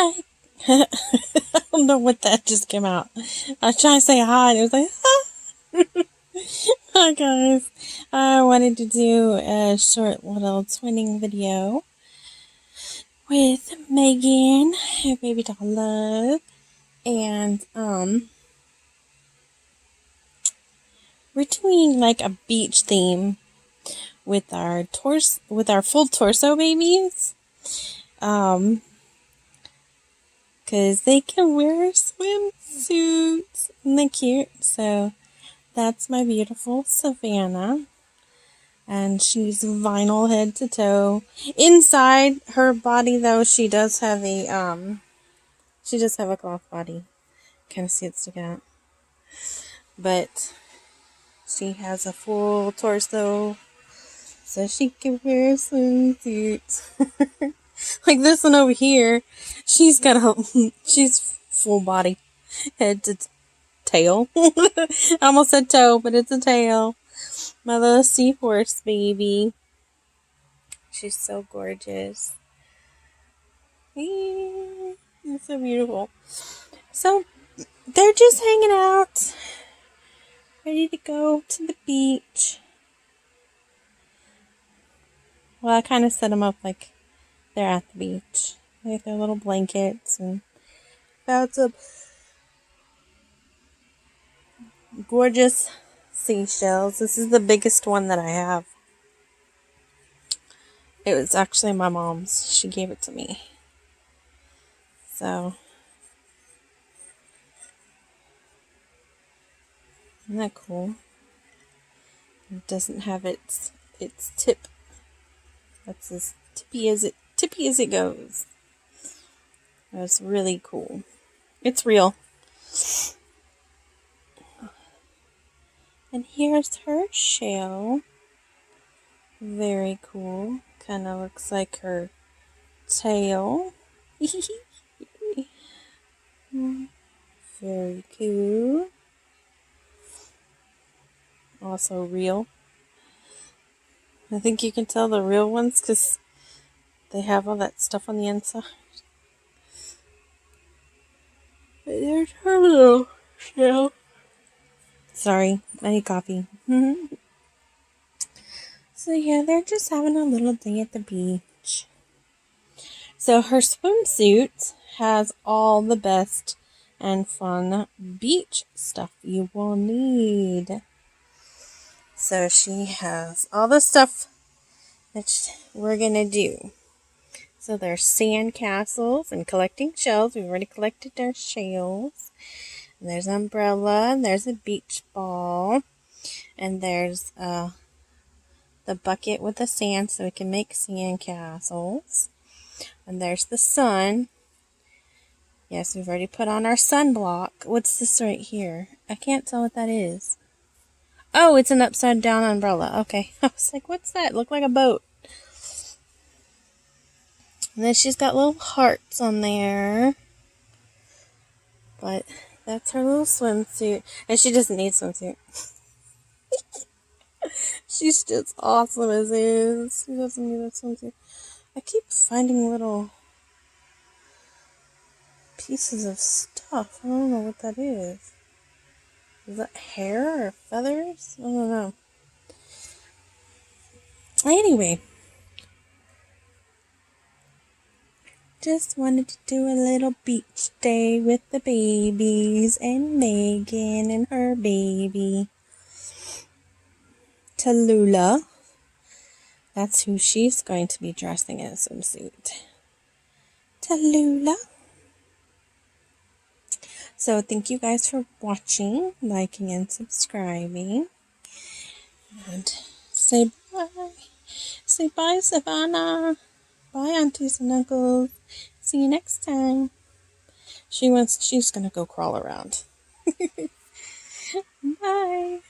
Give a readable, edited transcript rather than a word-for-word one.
Hi. I don't know what that just came out. I was trying to say hi and it was like, ah. Hi guys. I wanted to do a short little twinning video with Megan, Baby Dollluv, and we're doing like a beach theme with our full torso babies. Because they can wear swimsuits. Isn't they cute? So that's my beautiful Savannah. And she's vinyl head to toe. Inside her body, though, she does have a cloth body. Kind of see it sticking out. But she has a full torso, so she can wear swimsuits. Like this one over here, she's full body, head to tail. I almost said toe, but it's a tail. My little seahorse baby. She's so gorgeous. It's so beautiful. So, they're just hanging out, ready to go to the beach. Well, I kind of set them up like they're at the beach. They have their little blankets and found some gorgeous seashells. This is the biggest one that I have. It was actually my mom's. She gave it to me. So, isn't that cool? It doesn't have its tip. That's as tippy as it goes. That's really cool. It's real. And here's her shell. Very cool. Kind of looks like her tail. Very cool. Also real. I think you can tell the real ones because they have all that stuff on the inside. But there's her little shell. Sorry, I need coffee. So yeah, they're just having a little day at the beach. So her swimsuit has all the best and fun beach stuff you will need. So she has all the stuff that we're going to do. So there's sand castles and collecting shells. We've already collected our shells. And there's an umbrella, and there's a beach ball, and there's the bucket with the sand so we can make sand castles. And there's the sun. Yes, we've already put on our sunblock. What's this right here? I can't tell what that is. Oh, it's an upside down umbrella. Okay. I was like, what's that? Look like a boat. And then she's got little hearts on there. But that's her little swimsuit. And she doesn't need swimsuit. She's just awesome as is. She doesn't need a swimsuit. I keep finding little pieces of stuff. I don't know what that is. Is that hair or feathers? I don't know. Anyway. Just wanted to do a little beach day with the babies and Megan and her baby. Tallulah. That's who she's going to be dressing in a swimsuit. Tallulah. So thank you guys for watching, liking, and subscribing. And say bye. Say bye, Savannah. Bye, aunties and uncles. See you next time. She's gonna go crawl around. Bye.